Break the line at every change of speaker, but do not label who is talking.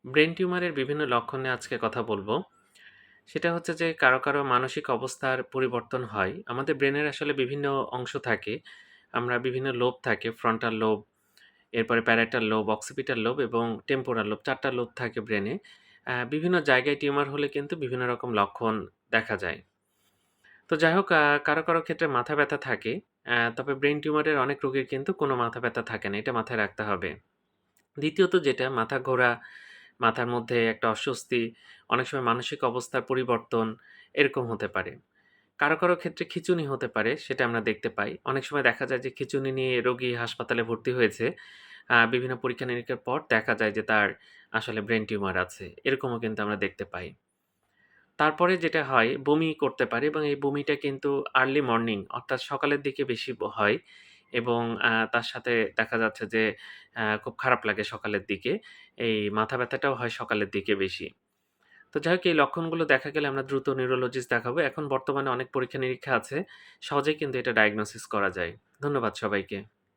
Brain টিউমারের বিভিন্ন লক্ষণ নিয়ে আজকে কথা বলব। সেটা হচ্ছে যে কারো মানসিক অবস্থার পরিবর্তন হয়। আমাদের ব্রেনের আসলে বিভিন্ন অংশ থাকে। আমরা বিভিন্ন লোব থাকে, ফ্রন্টাল লোব, এরপরে প্যারাইটাল লোব, অক্সিপিটাল লোব এবং টেম্পোরাল লোব। ৪ টা লোব থাকে ব্রেনে। বিভিন্ন জায়গায় টিউমার হলে কিন্তু বিভিন্ন রকম লক্ষণ দেখা যায়। তো যাই হোক কারো ক্ষেত্রে মাথা ব্যাথা থাকে। তবে ব্রেন টিউমারের অনেক রোগীর কিন্তু কোনো মাথা ব্যাথা থাকে না। এটা মাথায় রাখতে হবে। দ্বিতীয়ত যেটা মাথা ঘোরা, মাথার মধ্যে একটা অস্বস্তি, অনেক সময় মানসিক অবস্থার পরিবর্তন এরকম হতে পারে। কারো ক্ষেত্রে খিঁচুনি হতে পারে, সেটা আমরা দেখতে পাই। অনেক সময় দেখা যায় যে খিঁচুনি নিয়ে রোগী হাসপাতালে ভর্তি হয়েছে। বিভিন্ন পরীক্ষা-নিরীক্ষার পর দেখা যায় যে তার আসলে ব্রেইন টিউমার আছে। এরকমও কিন্তু আমরা দেখতে পাই। তারপরে যেটা হয় বমি করতে পারে এবং এই বমিটা কিন্তু আর্লি মর্নিং অর্থাৎ সকালের দিকে বেশি হয় এবং তার সাথে দেখা যাচ্ছে যে খুব খারাপ লাগে সকালের দিকে। এই মাথা ব্যাথাটাও হয় সকালের দিকে বেশি। তো যাই হোক এই লক্ষণগুলো দেখা গেলে আমরা দ্রুত নিউরোলজিস্ট দেখাবো। এখন বর্তমানে অনেক পরীক্ষা-নিরীক্ষা আছে। সহজেই কিন্তু এটা ডায়াগনোসিস করা যায়। ধন্যবাদ সবাইকে।